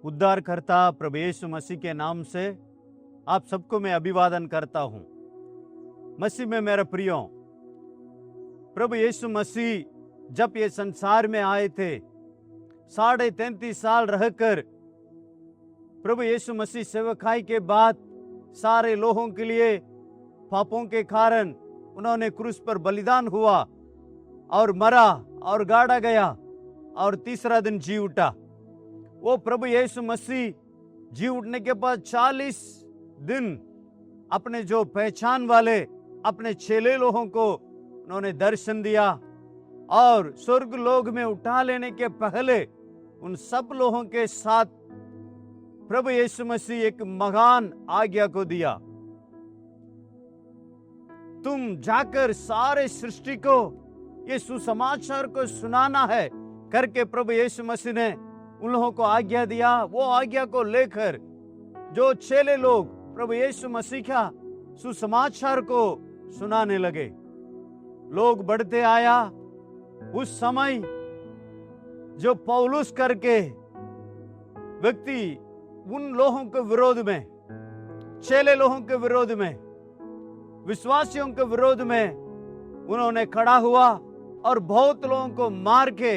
उद्धारकर्ता प्रभु यीशु मसीह के नाम से आप सबको मैं अभिवादन करता हूं। मसीह में मेरे प्रियो, प्रभु यीशु मसीह जब ये संसार में आए थे, 33.5 साल रहकर प्रभु यीशु मसीह सेवकाई के बाद सारे लोगों के लिए पापों के कारण उन्होंने क्रूस पर बलिदान हुआ और मरा और गाड़ा गया और तीसरा दिन जी उठा। वो प्रभु यीशु मसीह जी उठने के बाद 40 दिन अपने जो पहचान वाले अपने चेले लोगों को उन्होंने दर्शन दिया और स्वर्ग लोक में उठा लेने के पहले उन सब लोगों के साथ प्रभु यीशु मसीह एक महान आज्ञा को दिया, तुम जाकर सारे सृष्टि को ये सुसमाचार को सुनाना है करके प्रभु यीशु मसीह ने उन लोगों को आज्ञा दिया। वो आज्ञा को लेकर जो चेले लोग प्रभु यीशु मसीह का सुसमाचार को सुनाने लगे, लोग बढ़ते आया। उस समय जो पौलुस करके व्यक्ति उन लोगों के विरोध में, चेले लोगों के विरोध में, विश्वासियों के विरोध में उन्होंने खड़ा हुआ और बहुत लोगों को मार के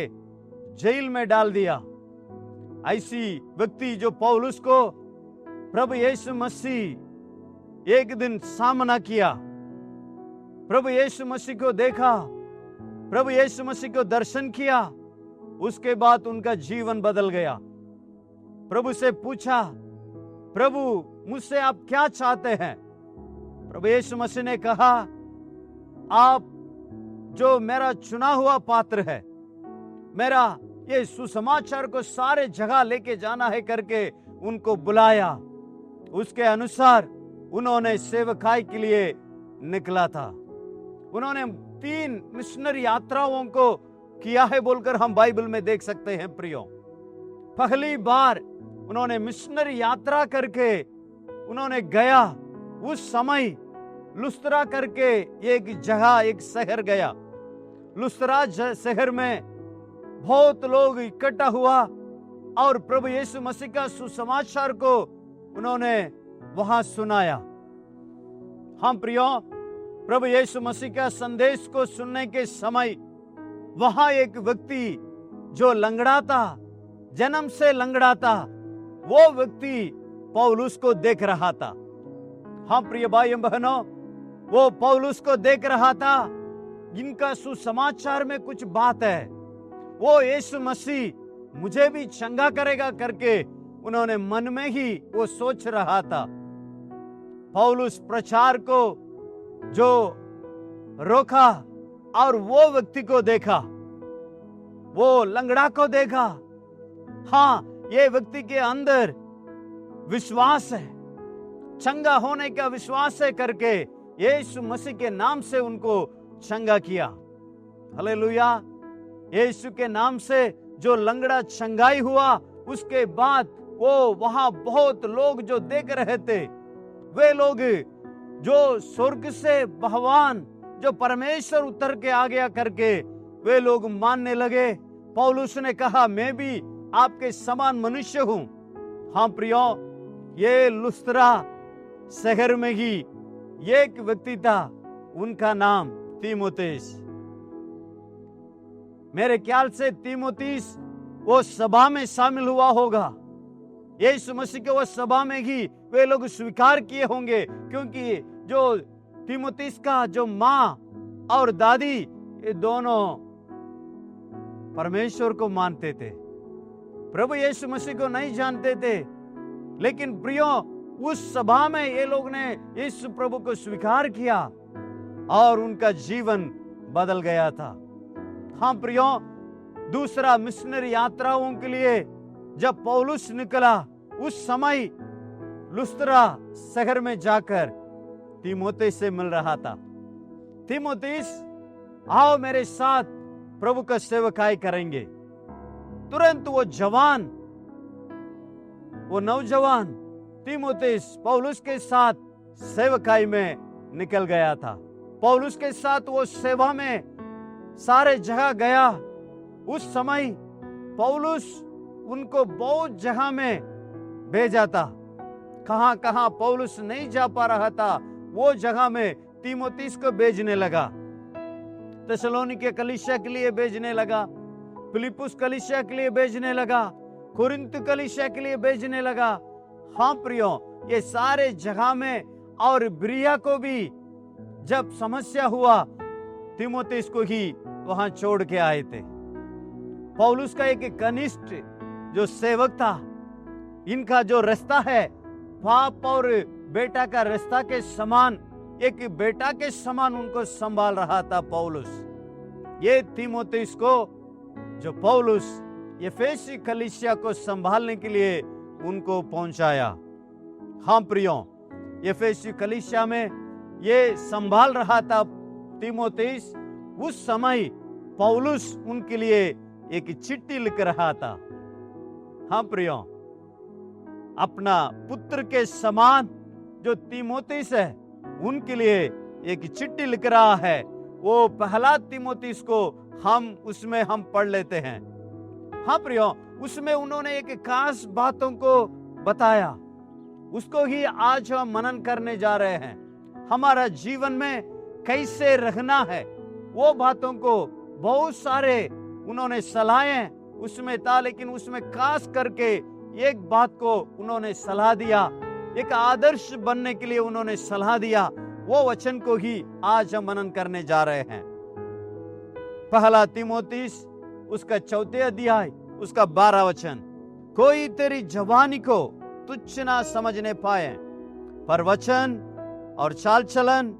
जेल में डाल दिया। ऐसी व्यक्ति जो पौलुस को प्रभु यीशु मसीह एक दिन सामना किया, प्रभु यीशु मसीह को देखा, प्रभु यीशु मसीह को दर्शन किया, उसके बाद उनका जीवन बदल गया। प्रभु से पूछा, प्रभु मुझसे आप क्या चाहते हैं? प्रभु यीशु मसीह ने कहा, आप जो मेरा चुना हुआ पात्र है, मेरा ये सुसमाचार को सारे जगह लेके जाना है करके उनको बुलाया। उसके अनुसार उन्होंने सेवकाई के लिए निकला था। उन्होंने 3 मिशनरी यात्राओं को किया है बोलकर हम बाइबल में देख सकते हैं। प्रियो, पहली बार उन्होंने मिशनरी यात्रा करके उन्होंने गया, उस समय लुस्त्रा करके एक जगह, एक शहर गया। लुस्त्रा शहर में बहुत लोग इकट्ठा हुआ और प्रभु यीशु मसीह का सुसमाचार को उन्होंने वहां सुनाया। हम प्रियो, प्रभु यीशु मसीह का संदेश को सुनने के समय वहां एक व्यक्ति जो लंगड़ा था, जन्म से लंगड़ा था, वो व्यक्ति पौलुस को देख रहा था। हाँ प्रिय भाई बहनों, वो पौलुस को देख रहा था। इनका सुसमाचार में कुछ बात है, वो यीशु मसीह मुझे भी चंगा करेगा करके उन्होंने मन में ही वो सोच रहा था। पौलुस प्रचार को जो रोका और वो व्यक्ति को देखा, वो लंगड़ा को देखा। हाँ, ये व्यक्ति के अंदर विश्वास है, चंगा होने का विश्वास है करके यीशु मसीह के नाम से उनको चंगा किया। हालेलुया। यीशु के नाम से जो लंगड़ा चंगाई हुआ, उसके बाद वो वहां बहुत लोग जो देख रहे थे, वे लोग जो स्वर्ग से भगवान जो परमेश्वर उतर के आ गया करके वे लोग मानने लगे। पौलुस ने कहा, मैं भी आपके समान मनुष्य हूं। हाँ प्रियो, ये लुस्त्रा शहर में ही एक व्यक्ति था, उनका नाम तीमुथियुस। मेरे ख्याल से तीमुथियुस वो सभा में शामिल हुआ होगा। यीशु मसीह के वो सभा में ही वे लोग स्वीकार किए होंगे, क्योंकि जो तीमुथियुस का जो माँ और दादी, ये दोनों परमेश्वर को मानते थे, प्रभु यीशु मसीह को नहीं जानते थे। लेकिन प्रियो, उस सभा में ये लोग ने यीशु प्रभु को स्वीकार किया और उनका जीवन बदल गया था। हाँ प्रियो, दूसरा मिशनरी यात्राओं के लिए जब पौलुस निकला, उस समय लुस्त्रा शहर में जाकर तीमुथियुस से मिल रहा था। तीमुथियुस, आओ मेरे साथ प्रभु का सेवकाई करेंगे। तुरंत वो जवान, वो नौजवान तीमुथियुस पौलुस के साथ सेवकाई में निकल गया था। पौलुस के साथ वो सेवा में सारे जगह गया। उस समय पौलुस उनको बहुत जगह में भेजा था। कहां कहां पौलुस नहीं जा पा रहा था, वो जगह में तीमुथियुस को भेजने लगा। थिस्सलुनीके कलीसिया के लिए भेजने लगा, फिलिप्पुस कलीसिया के लिए भेजने लगा, कुरिन्थ कलीसिया के लिए भेजने लगा। हाँ प्रियो, ये सारे जगह में, और बिरिया को भी जब समस्या हुआ तीमुथियुस को ही वहां छोड़ के आए थे। पौलुस का एक कनिष्ठ जो सेवक था, इनका जो रिश्ता है बाप और बेटा का रिश्ता के समान, एक बेटा के समान उनको संभाल रहा था पौलुस। ये तीमुथियुस को जो पौलुस एफेसी कलीसिया को संभालने के लिए उनको पहुंचाया। हाँ प्रियो, एफेसी कलीसिया में ये संभाल रहा था तीमुथियुस। उस समय पौलुस उनके लिए एक चिट्ठी लिख रहा था। हाँ प्रियो, अपना पुत्र के समान जो तीमुथियुस है उनके लिए एक चिट्ठी लिख रहा है। वो पहला तीमुथियुस को उसमें हम पढ़ लेते हैं। हाँ प्रियो, उसमें उन्होंने एक खास बातों को बताया, उसको ही आज हम मनन करने जा रहे हैं। हमारा जीवन में कैसे रहना है, वो बातों को बहुत सारे उन्होंने सलाहें उसमें था, लेकिन उसमें खास करके एक बात को उन्होंने सलाह दिया, एक आदर्श बनने के लिए उन्होंने सलाह दिया। वो वचन को ही आज हम मनन करने जा रहे हैं। पहला तीमुथियुस उसका 4 अध्याय उसका 12 वचन। कोई तेरी जवानी को तुच्छ ना समझने पाए, पर वचन और चाल चलन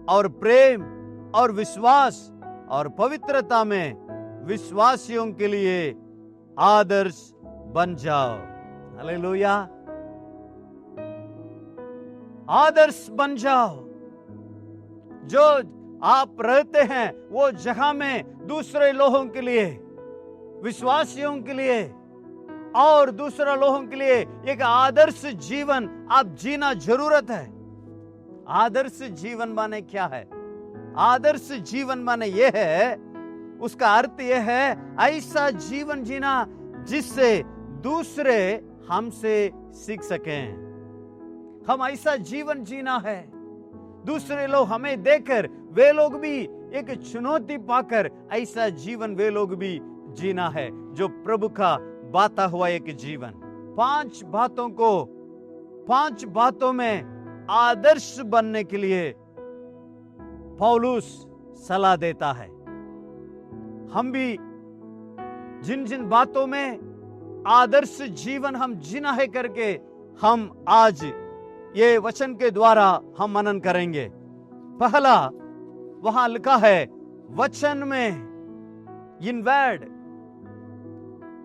और प्रेम और विश्वास और पवित्रता में विश्वासियों के लिए आदर्श बन जाओ। हालेलुया, आदर्श बन जाओ। जो आप रहते हैं वो जगह में दूसरे लोगों के लिए, विश्वासियों के लिए और दूसरे लोगों के लिए एक आदर्श जीवन आप जीना जरूरत है। आदर्श जीवन माने क्या है? आदर्श जीवन माने यह है, उसका अर्थ यह है ऐसा जीवन जीना जिससे दूसरे हमसे सीख सकें। हम ऐसा जीवन जीना है, दूसरे लोग हमें देखकर वे लोग भी एक चुनौती पाकर ऐसा जीवन वे लोग भी जीना है, जो प्रभु का बाता हुआ एक जीवन। 5 बातों में आदर्श बनने के लिए पौलुस सलाह देता है। हम भी जिन जिन बातों में आदर्श जीवन हम जीना है करके हम आज ये वचन के द्वारा हम मनन करेंगे। पहला वहां लिखा है वचन में, इन वर्ड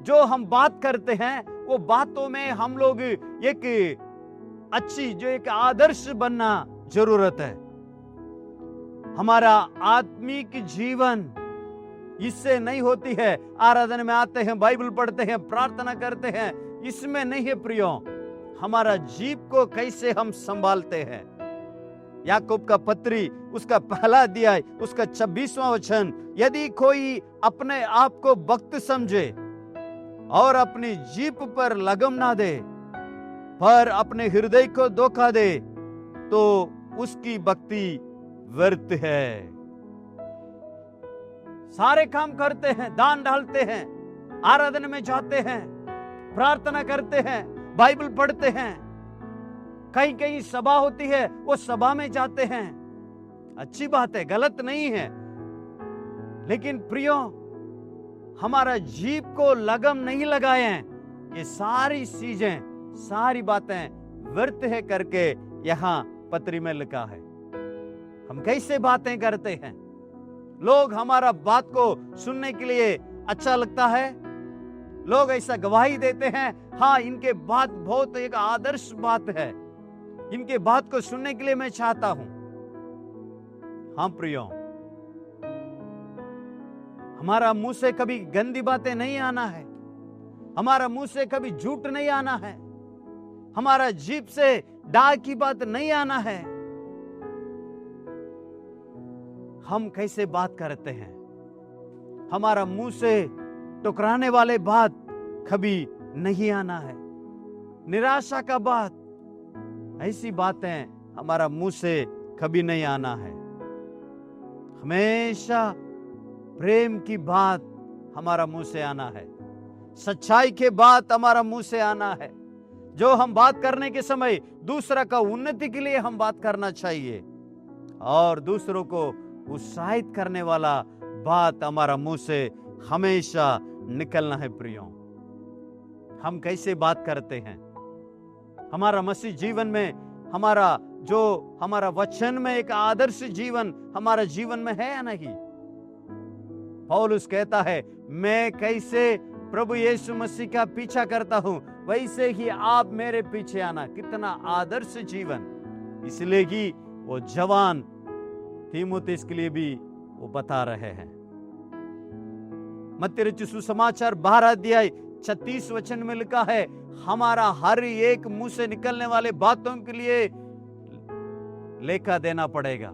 जो हम बात करते हैं वो बातों में हम लोग एक अच्छी जो एक आदर्श बनना जरूरत है। हमारा आत्मिक जीवन इससे नहीं होती है। आराधना में आते हैं, बाइबल पढ़ते हैं, प्रार्थना करते हैं, इसमें नहीं है प्रियो। हमारा जीव को कैसे हम संभालते हैं। याकूब का पत्री उसका पहला अध्याय उसका 26वां वचन, यदि कोई अपने आप को भक्त समझे और अपनी जीभ पर लगम ना दे पर अपने हृदय को धोखा दे तो उसकी भक्ति व्यर्थ है। सारे काम करते हैं, दान डालते हैं, आराधना में जाते हैं, प्रार्थना करते हैं, बाइबल पढ़ते हैं, कहीं कहीं सभा होती है वो सभा में जाते हैं, अच्छी बात है, गलत नहीं है। लेकिन प्रियो, हमारा जीभ को लगम नहीं लगाए हैं, ये सारी चीजें, सारी बातें व्यर्थ है करके यहां पत्री में लिखा है। हम कैसे बातें करते हैं, लोग हमारा बात को सुनने के लिए अच्छा लगता है, लोग ऐसा गवाही देते हैं, हाँ इनके बात बहुत एक आदर्श बात है, इनके बात को सुनने के लिए मैं चाहता हूं। हाँ प्रियो, हमारा मुंह से कभी गंदी बातें नहीं आना है, हमारा मुंह से कभी झूठ नहीं आना है, हमारा जीभ से डाह की बात नहीं आना है। हम कैसे बात करते हैं, हमारा मुंह से टकराने वाले बात कभी नहीं आना है। निराशा का बात, ऐसी बातें हमारा मुंह से कभी नहीं आना है। हमेशा प्रेम की बात हमारा मुंह से आना है, सच्चाई के बात हमारा मुंह से आना है। जो हम बात करने के समय दूसरा का उन्नति के लिए हम बात करना चाहिए और दूसरों को उत्साहित करने वाला बात हमारा मुंह से हमेशा निकलना है। प्रियो, हम कैसे बात करते हैं? हमारा मसीह जीवन में हमारा वचन में एक आदर्श जीवन हमारा जीवन में है या नहीं? पौलुस कहता है, मैं कैसे प्रभु यीशु मसीह का पीछा करता हूं वैसे ही आप मेरे पीछे आना। कितना आदर्श जीवन! इसलिए कि वो जवान तीमुथियुस के लिए भी वो बता रहे हैं। मत्ती रचित सुसमाचार 12 अध्याय 36 वचन में लिखा है, हमारा हर एक मुंह से निकलने वाले बातों के लिए लेखा देना पड़ेगा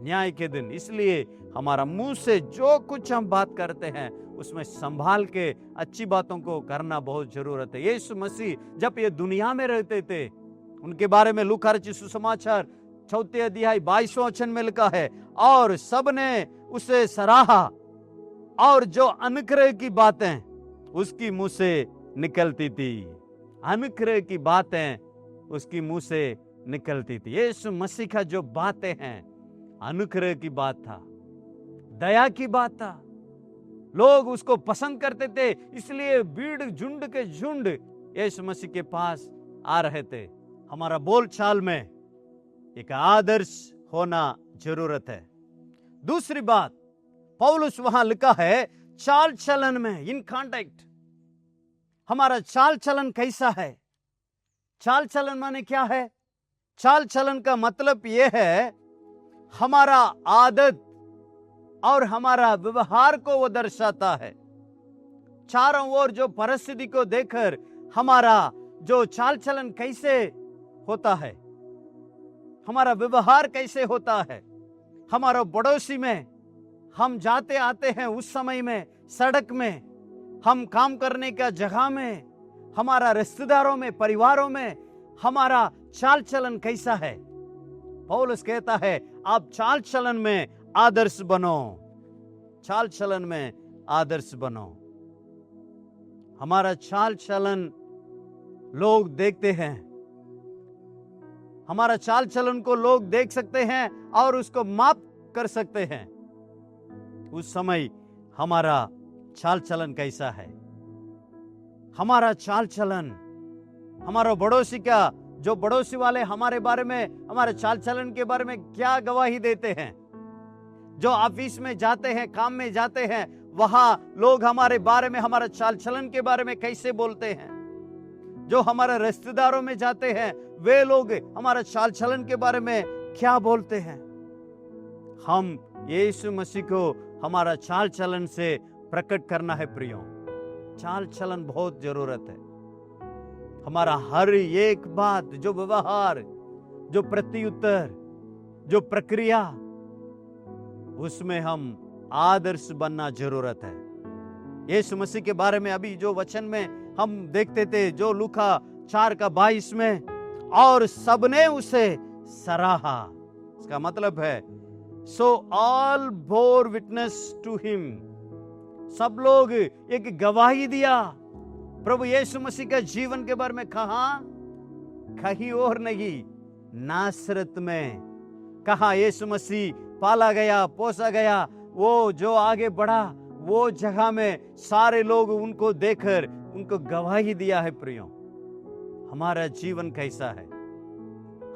न्याय के दिन। इसलिए हमारा मुंह से जो कुछ हम बात करते हैं उसमें संभाल के अच्छी बातों को करना बहुत जरूरत है। यीशु मसीह जब ये दुनिया में रहते थे, उनके बारे में लूका रचित सुसमाचार 4 अध्याय 22वां वचन में लिखा है, और सबने उसे सराहा और जो अनुग्रह की बातें उसकी मुंह से निकलती थी, अनुग्रह की बातें उसकी मुंह से निकलती थी। यीशु मसीह का जो बातें हैं अनुग्रह की बात था, दया की बात था। लोग उसको पसंद करते थे, इसलिए भीड़ झुंड के झुंड यीशु मसीह के पास आ रहे थे। हमारा बोलचाल में एक आदर्श होना जरूरत है। दूसरी बात, पौलुस वहां लिखा है चाल चलन में, इन कॉन्टेक्ट हमारा चाल चलन कैसा है? चाल चलन माने क्या है? चाल चलन का मतलब यह है हमारा आदत और हमारा व्यवहार को वो दर्शाता है। चारों ओर जो परिस्थिति को देखकर हमारा जो चाल चलन कैसे होता है, हमारा व्यवहार कैसे होता है, हमारा पड़ोसी में हम जाते आते हैं उस समय में, सड़क में, हम काम करने का जगह में, हमारा रिश्तेदारों में, परिवारों में हमारा चाल चलन कैसा है? पौलुस कहता है आप चाल चलन में आदर्श बनो, चाल चलन में आदर्श बनो। हमारा चाल चलन लोग देखते हैं, हमारा चाल चलन को लोग देख सकते हैं और उसको माप कर सकते हैं। उस समय हमारा चाल चलन कैसा है? हमारा चाल चलन, हमारा पड़ोसी का, जो पड़ोसी वाले हमारे बारे में, हमारे चाल चलन के बारे में क्या गवाही देते हैं? जो ऑफिस में जाते हैं, काम में जाते हैं, वहां लोग हमारे बारे में, हमारा चाल चलन के बारे में कैसे बोलते हैं? जो हमारे रिश्तेदारों में जाते हैं, वे लोग हमारा चाल चलन के बारे में क्या बोलते हैं? हम यीशु मसीह को हमारा चाल चलन से प्रकट करना है। प्रियो, चाल चलन बहुत जरूरत है। हमारा हर एक बात, जो व्यवहार, जो प्रत्युत्तर, जो प्रक्रिया, उसमें हम आदर्श बनना जरूरत है। यीशु मसीह के बारे में अभी जो वचन में हम देखते थे, जो लूका 4:22 में, और सबने उसे सराहा, इसका मतलब है so all bore witness to him, सब लोग एक गवाही दिया प्रभु यीशु मसीह के जीवन के बारे में। कहीं और नहीं, नासरत में। कहा यीशु मसीह पाला गया, पोसा गया, वो जो आगे बढ़ा, वो जगह में सारे लोग उनको देखकर उनको गवाही दिया है। प्रियो, हमारा जीवन कैसा है?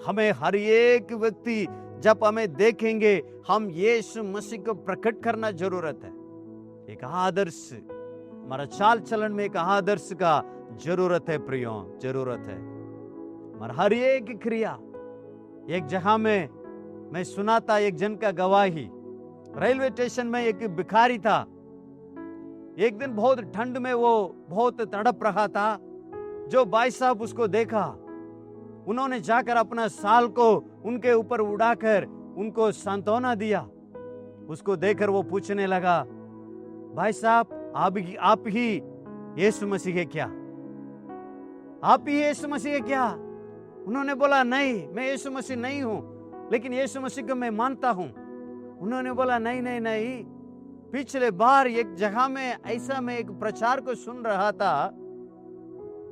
हमें हर एक व्यक्ति जब हमें देखेंगे, हम यीशु मसीह को प्रकट करना जरूरत है। एक आदर्श, हमारा चाल चलन में एक आदर्श का जरूरत है। प्रियो, जरूरत है। हमारा हर एक क्रिया, एक जगह में मैं सुना था एक जन का गवाही, रेलवे स्टेशन में एक भिखारी था। एक दिन बहुत ठंड में वो बहुत तड़प रहा था। जो भाई साहब उसको देखा, उन्होंने जाकर अपना शाल को उनके ऊपर उड़ाकर उनको सांत्वना दिया। उसको देखकर वो पूछने लगा, भाई साहब आप ही यीशु मसीह है क्या? आप ही यीशु मसीह है क्या? उन्होंने बोला नहीं, मैं यीशु मसीह नहीं हूं, लेकिन यीशु मसीह को मैं मानता हूं। उन्होंने बोला नहीं नहीं नहीं। पिछले बार एक जगह में ऐसा मैं एक प्रचार को सुन रहा था,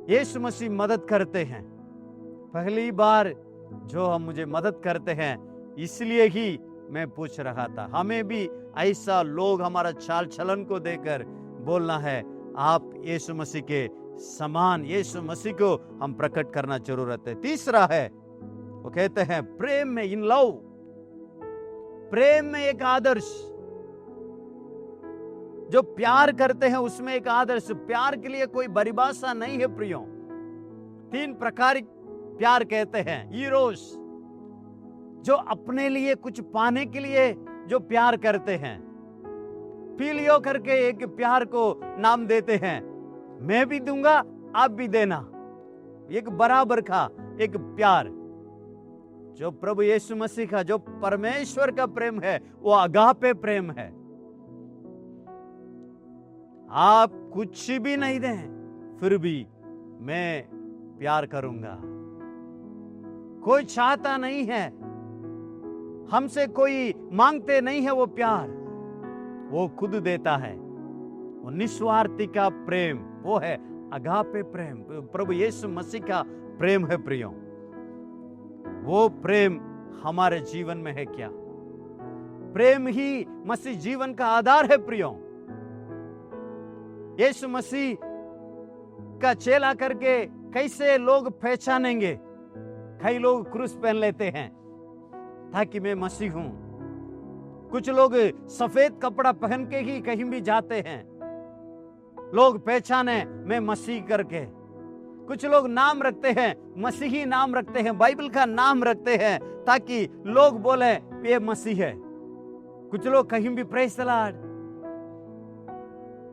यीशु मसीह मदद करते हैं। पहली बार जो हम मुझे मदद करते हैं, इसलिए ही मैं पूछ रहा था। हमें भी ऐसा लोग हमारा चाल चलन को देकर बोलना है, आप यीशु मसीह के समान यीशु मसीह को हम प्रकट करना जरूरत है। तीसरा है, वो कहते हैं प्रेम में, इन लव, प्रेम में एक आदर्श। जो प्यार करते हैं उसमें एक आदर्श। प्यार के लिए कोई परिभाषा नहीं है प्रियो। 3 प्रकार प्यार कहते हैं। ईरोस, जो अपने लिए कुछ पाने के लिए जो प्यार करते हैं। फिलियो करके एक प्यार को नाम देते हैं, मैं भी दूंगा आप भी देना, एक बराबर का एक प्यार। जो प्रभु यीशु मसीह का, जो परमेश्वर का प्रेम है, वो अगापे प्रेम है। आप कुछ भी नहीं दें फिर भी मैं प्यार करूंगा। कोई चाहता नहीं है, हमसे कोई मांगते नहीं है वो प्यार, वो खुद देता है। वो निस्वार्थी का प्रेम, वो है अगापे प्रेम। प्रभु यीशु मसीह का प्रेम है प्रियो। वो प्रेम हमारे जीवन में है क्या? प्रेम ही मसीह जीवन का आधार है प्रियो। यीशु मसीह का चेला करके कैसे लोग पहचानेंगे? कई लोग क्रूस पहन लेते हैं ताकि मैं मसीह हूं। कुछ लोग सफेद कपड़ा पहन के ही कहीं भी जाते हैं, लोग पहचाने मैं मसीह करके। कुछ लोग नाम रखते हैं, मसीही नाम रखते हैं, बाइबल का नाम रखते हैं ताकि लोग बोले ये मसीह है। कुछ लोग कहीं भी प्रेज़ द लॉर्ड,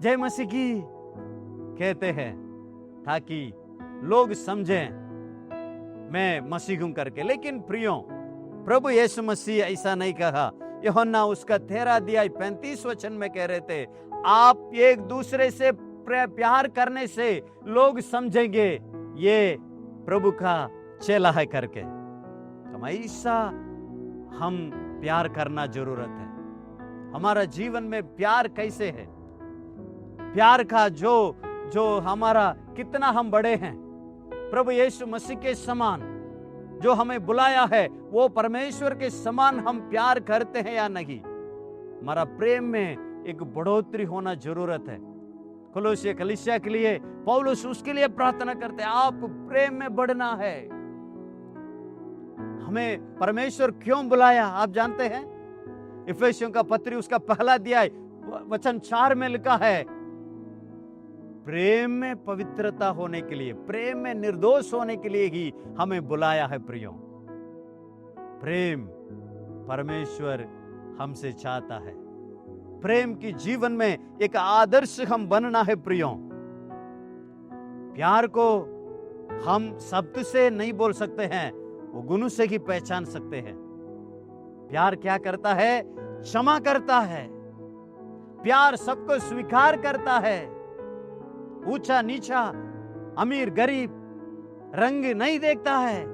जय मसीह की कहते हैं ताकि लोग समझें मैं मसीह हूं करके। लेकिन प्रियो, प्रभु यीशु मसीह ऐसा नहीं कहा। यूहन्ना उसका 13 अध्याय 35 वचन में कह रहे थे, आप एक दूसरे से प्यार करने से लोग समझेंगे ये प्रभु का चेला है करके। तो ऐसा हम प्यार करना जरूरत है। हमारा जीवन में प्यार कैसे है? प्यार का जो हमारा कितना हम बड़े हैं प्रभु यीशु मसीह के समान, जो हमें बुलाया है वो परमेश्वर के समान हम प्यार करते हैं या नहीं? हमारा प्रेम में एक बढ़ोतरी होना जरूरत है। कोलोसिया कलीसिया के लिए पौलुस उसके लिए प्रार्थना करते हैं, आप प्रेम में बढ़ना है। हमें परमेश्वर क्यों बुलाया आप जानते हैं? इफिसियों का पत्री उसका पहला अध्याय वचन 4 में लिखा है, प्रेम में पवित्रता होने के लिए, प्रेम में निर्दोष होने के लिए ही हमें बुलाया है प्रियो। प्रेम परमेश्वर हमसे चाहता है। प्रेम की जीवन में एक आदर्श हम बनना है प्रियो। प्यार को हम शब्द से नहीं बोल सकते हैं, वो गुण से ही पहचान सकते हैं। प्यार क्या करता है? क्षमा करता है। प्यार सबको स्वीकार करता है। ऊंचा नीचा, अमीर गरीब, रंग नहीं देखता है,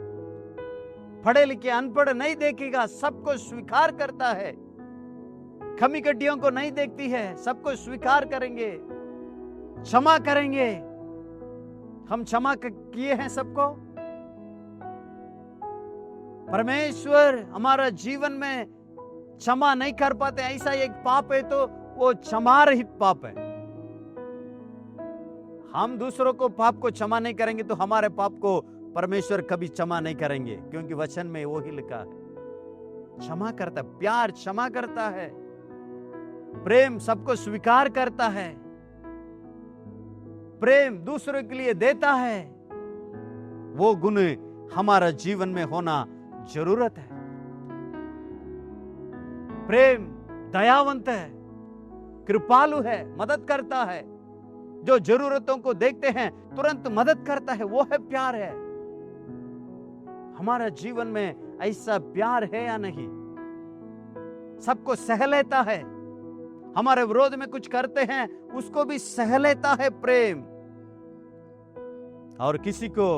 पढ़े लिखे अनपढ़ नहीं देखेगा, सबको स्वीकार करता है। कमी कड्डियों को नहीं देखती है, सबको स्वीकार करेंगे, क्षमा करेंगे। हम क्षमा किए हैं सबको। परमेश्वर हमारा जीवन में क्षमा नहीं कर पाते, ऐसा एक पाप है तो वो क्षमा रहित पाप है। हम दूसरों को पाप को क्षमा नहीं करेंगे तो हमारे पाप को परमेश्वर कभी क्षमा नहीं करेंगे, क्योंकि वचन में वो ही लिखा है। क्षमा करता है, प्यार क्षमा करता है, प्रेम सबको स्वीकार करता है, प्रेम दूसरों के लिए देता है। वो गुण हमारा जीवन में होना जरूरत है। प्रेम दयावंत है, कृपालु है, मदद करता है। जो जरूरतों को देखते हैं तुरंत मदद करता है, वो है प्यार है। हमारा जीवन में ऐसा प्यार है या नहीं? सबको सह लेता है, हमारे विरोध में कुछ करते हैं उसको भी सह लेता है प्रेम। और किसी को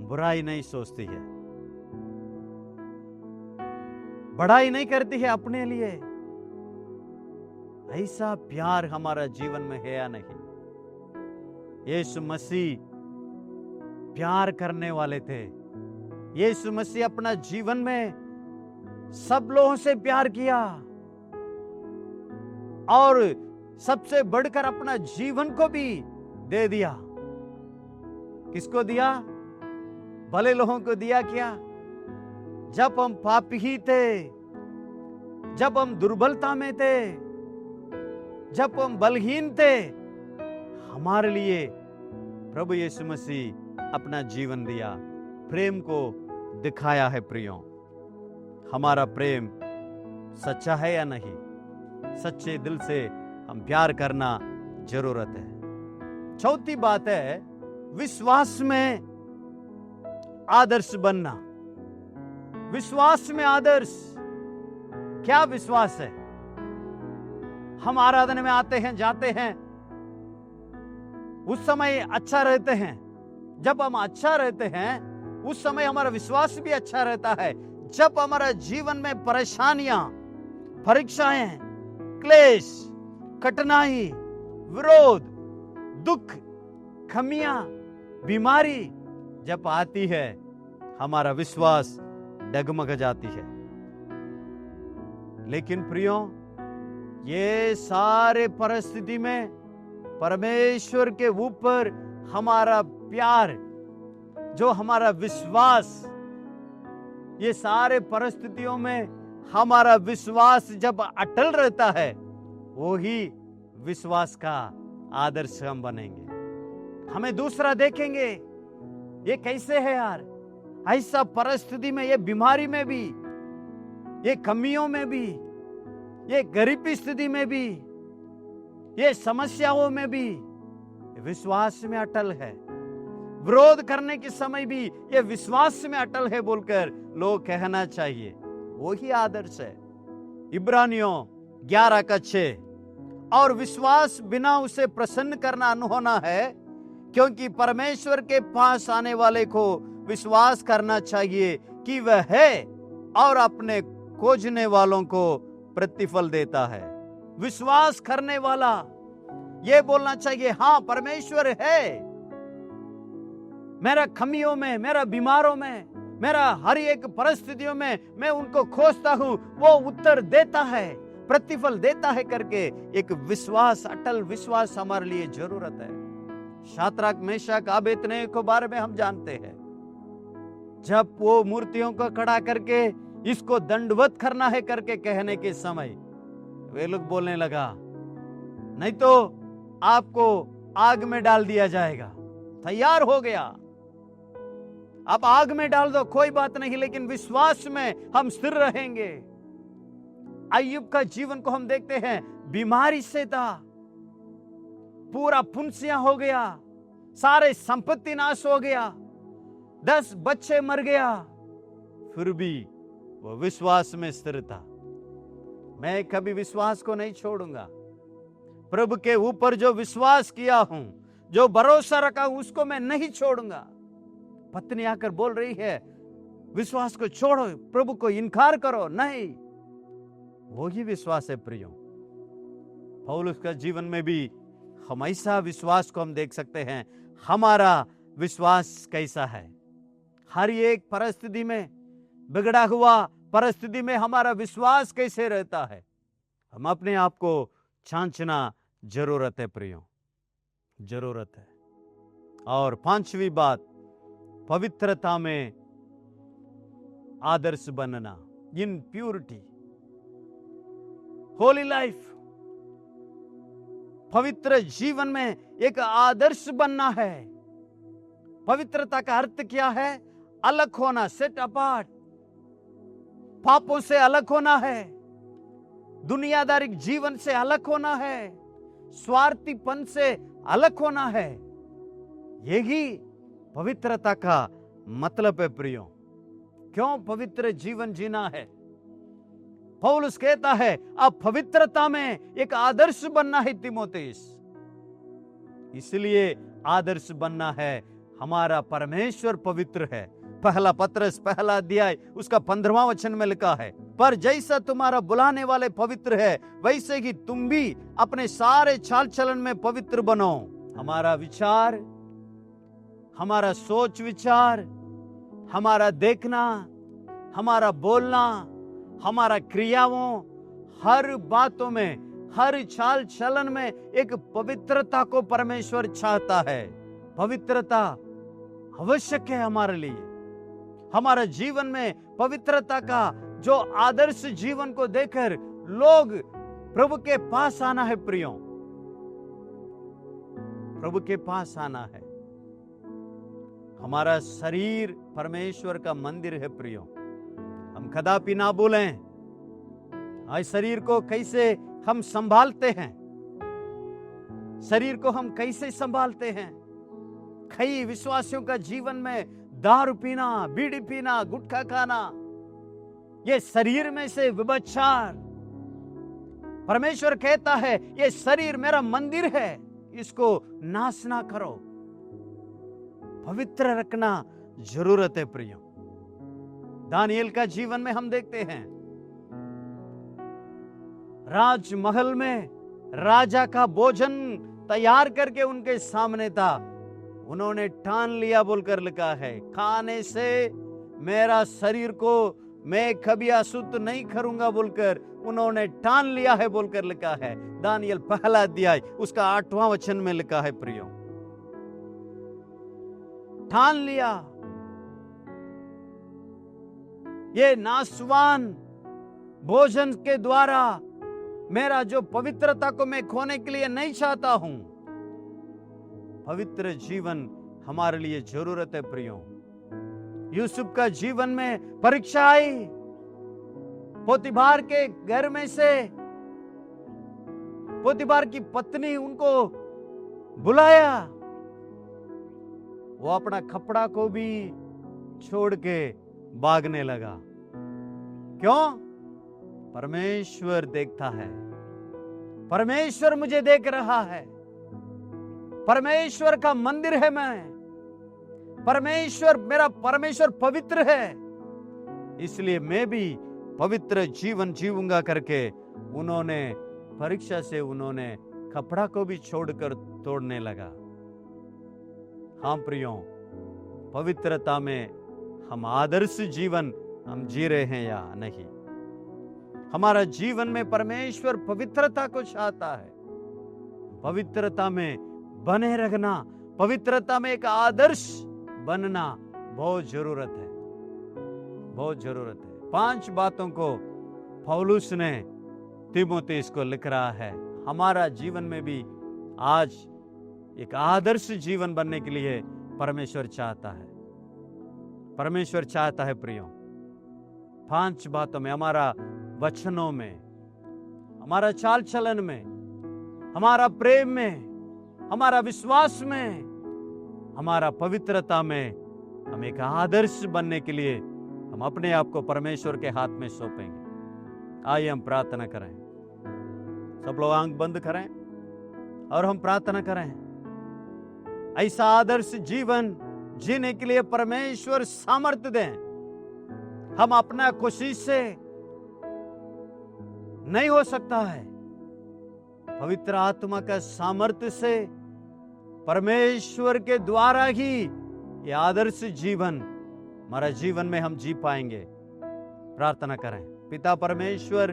बुराई नहीं सोचती है, बड़ाई नहीं करती है अपने लिए। ऐसा प्यार हमारा जीवन में है या नहीं? यीशु मसीह प्यार करने वाले थे। यीशु मसीह अपना जीवन में सब लोगों से प्यार किया और सबसे बढ़कर अपना जीवन को भी दे दिया। किसको दिया? भले लोगों को दिया। क्या? जब हम पापी ही थे, जब हम दुर्बलता में थे, जब हम बलहीन थे, हमारे लिए प्रभु यीशु मसीह अपना जीवन दिया, प्रेम को दिखाया है। प्रियो, हमारा प्रेम सच्चा है या नहीं? सच्चे दिल से हम प्यार करना जरूरत है। चौथी बात है विश्वास में आदर्श बनना। विश्वास में आदर्श। क्या विश्वास है? हम आराधना में आते हैं, जाते हैं, उस समय अच्छा रहते हैं। जब हम अच्छा रहते हैं उस समय हमारा विश्वास भी अच्छा रहता है। जब हमारा जीवन में परेशानियां, परीक्षाएं, क्लेश, कठिनाई, विरोध, दुख, खमियां, बीमारी जब आती है, हमारा विश्वास डगमग जाती है। लेकिन प्रियो, ये सारे परिस्थिति में परमेश्वर के ऊपर हमारा प्यार, जो हमारा विश्वास, ये सारे परिस्थितियों में हमारा विश्वास जब अटल रहता है, वो ही विश्वास का आदर्श हम बनेंगे। हमें दूसरा देखेंगे, ये कैसे है यार? ऐसा परिस्थिति में, ये बीमारी में भी, ये कमियों में भी, ये गरीबी स्थिति में भी, ये समस्याओं में भी विश्वास में अटल है। विरोध करने के समय भी ये विश्वास में अटल है बोलकर लोग कहना चाहिए। वही आदर्श है। इब्रानियों 11:6, और विश्वास बिना उसे प्रसन्न करना अनहोना है, क्योंकि परमेश्वर के पास आने वाले को विश्वास करना चाहिए कि वह है और अपने खोजने वालों को प्रतिफल देता है। विश्वास करने वाला ये बोलना चाहिए, हाँ परमेश्वर है। मेरा खमियों में, मेरा बीमारों में, मेरा हर एक परिस्थितियों में मैं उनको खोजता हूं, वो उत्तर देता है, प्रतिफल देता है करके एक विश्वास, अटल विश्वास हमारे लिए जरूरत है। शाद्राक, मेशक, अबेदनगो के बारे में हम जानते हैं। जब वो मूर्तियों को खड़ा करके इसको दंडवत करना है करके कहने के समय, वे लोग बोलने लगा, नहीं तो आपको आग में डाल दिया जाएगा। तैयार हो गया, अब आग में डाल दो, कोई बात नहीं, लेकिन विश्वास में हम स्थिर रहेंगे। अय्यूब का जीवन को हम देखते हैं, बीमारी से था, पूरा फुंसिया हो गया, सारे संपत्ति नाश हो गया, 10 बच्चे मर गया, फिर भी वो विश्वास में स्थिर था। मैं कभी विश्वास को नहीं छोड़ूंगा। प्रभु के ऊपर जो विश्वास किया हूं, जो भरोसा रखा हूं, उसको मैं नहीं छोड़ूंगा। पत्नी आकर बोल रही है, विश्वास को छोड़ो, प्रभु को इनकार करो, नहीं, वो ही विश्वास है। प्रियो, पौलुस का जीवन में भी हमेशा विश्वास को हम देख सकते हैं। हमारा विश्वास कैसा है? हर एक परिस्थिति में, बिगड़ा हुआ परिस्थिति में हमारा विश्वास कैसे रहता है? हम अपने आप को जांचना जरूरत है प्रियो, जरूरत है। और 5वीं बात, पवित्रता में आदर्श बनना, इन प्यूरिटी, होली लाइफ। पवित्र जीवन में एक आदर्श बनना है। पवित्रता का अर्थ क्या है? अलग होना, सेट अपार्ट, पापों से अलग होना है, दुनियादारिक जीवन से अलग होना है, स्वार्थीपन से अलग होना है। यही पवित्रता का मतलब है प्रियो। क्यों पवित्र जीवन जीना है? पौलुस कहता है, अब पवित्रता में एक आदर्श बनना है तीमुथियुस। इसलिए आदर्श बनना है, हमारा परमेश्वर पवित्र है। पहला पत्रस पहला अध्याय उसका 15वां वचन में लिखा है, पर जैसा तुम्हारा बुलाने वाले पवित्र है, वैसे ही तुम भी अपने सारे चाल चलन में पवित्र बनो। हमारा विचार, हमारा सोच विचार, हमारा देखना, हमारा बोलना, हमारा क्रियाओं, हर बातों में, हर चाल चलन में एक पवित्रता को परमेश्वर चाहता है। पवित्रता आवश्यक है हमारे लिए। हमारे जीवन में पवित्रता का जो आदर्श जीवन को देखकर लोग प्रभु के पास आना है प्रियो, प्रभु के पास आना है। हमारा शरीर परमेश्वर का मंदिर है प्रियो, हम कदापि ना भूलें। आज शरीर को कैसे हम संभालते हैं, शरीर को हम कैसे संभालते हैं। कई विश्वासियों का जीवन में दारू पीना, बीड़ी पीना, गुटखा खाना, ये शरीर में से व्यभिचार। परमेश्वर कहता है ये शरीर मेरा मंदिर है, इसको नाश ना करो, पवित्र रखना जरूरत है प्रियो। दानियेल का जीवन में हम देखते हैं, राजमहल में राजा का भोजन तैयार करके उनके सामने था। उन्होंने ठान लिया बोलकर लिखा है, खाने से मेरा शरीर को मैं कभी अशुद्ध नहीं करूंगा बोलकर उन्होंने ठान लिया है बोलकर लिखा है। दानियेल पहला अध्याय उसका 8वां वचन में लिखा है प्रियो, ठान लिया। ये नाशवान भोजन के द्वारा मेरा जो पवित्रता को मैं खोने के लिए नहीं चाहता हूं। पवित्र जीवन हमारे लिए जरूरत है प्रियो। यूसुफ का जीवन में परीक्षा आई, पोतीफार के घर में से पोतीफार की पत्नी उनको बुलाया, वो अपना कपड़ा को भी छोड़ के भागने लगा। क्यों? परमेश्वर देखता है, परमेश्वर मुझे देख रहा है, परमेश्वर का मंदिर है मैं, परमेश्वर मेरा परमेश्वर पवित्र है, इसलिए मैं भी पवित्र जीवन जीऊंगा करके उन्होंने परीक्षा से उन्होंने कपड़ा को भी छोड़कर तोड़ने लगा। हाँ प्रियो, पवित्रता में हम आदर्श जीवन हम जी रहे हैं या नहीं। हमारा जीवन में परमेश्वर पवित्रता को चाहता है। पवित्रता में बने रहना, पवित्रता में एक आदर्श बनना बहुत जरूरत है, बहुत जरूरत है। 5 बातों को पौलुस ने तीमुथियुस को लिख रहा है। हमारा जीवन में भी आज एक आदर्श जीवन बनने के लिए परमेश्वर चाहता है, परमेश्वर चाहता है प्रियो। 5 बातों में, हमारा वचनों में, हमारा चाल चलन में, हमारा प्रेम में, हमारा विश्वास में, हमारा पवित्रता में हम एक आदर्श बनने के लिए हम अपने आप को परमेश्वर के हाथ में सौंपेंगे। आइए हम प्रार्थना करें। सब लोग आंख बंद करें और हम प्रार्थना करें। ऐसा आदर्श जीवन जीने के लिए परमेश्वर सामर्थ्य दें। हम अपना कोशिश से नहीं हो सकता है, पवित्र आत्मा का सामर्थ्य से परमेश्वर के द्वारा ही ये आदर्श जीवन हमारा जीवन में हम जी पाएंगे। प्रार्थना करें। पिता परमेश्वर,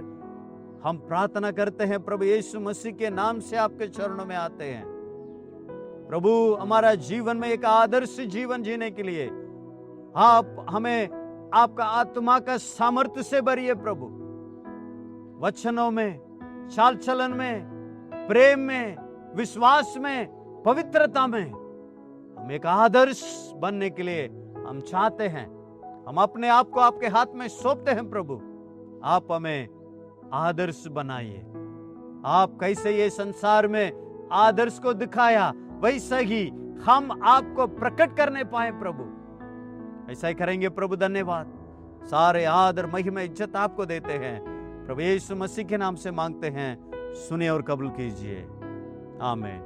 हम प्रार्थना करते हैं प्रभु यीशु मसीह के नाम से आपके चरणों में आते हैं। प्रभु, हमारा जीवन में एक आदर्श जीवन जीने के लिए आप हमें आपका आत्मा का सामर्थ्य से भरिए प्रभु। वचनों में, चाल चलन में, प्रेम में, विश्वास में, पवित्रता में हम एक आदर्श बनने के लिए हम चाहते हैं। हम अपने आप को आपके हाथ में सौंपते हैं प्रभु। आप हमें आदर्श बनाइए। आप कैसे ये संसार में आदर्श को दिखाया, वैसा ही हम आपको प्रकट करने पाए प्रभु। ऐसा ही करेंगे प्रभु। धन्यवाद। सारे आदर, महिमा, इज्जत आपको देते हैं। प्रभु यीशु मसीह के नाम से मांगते हैं, सुनिए और कबूल कीजिए। आमीन।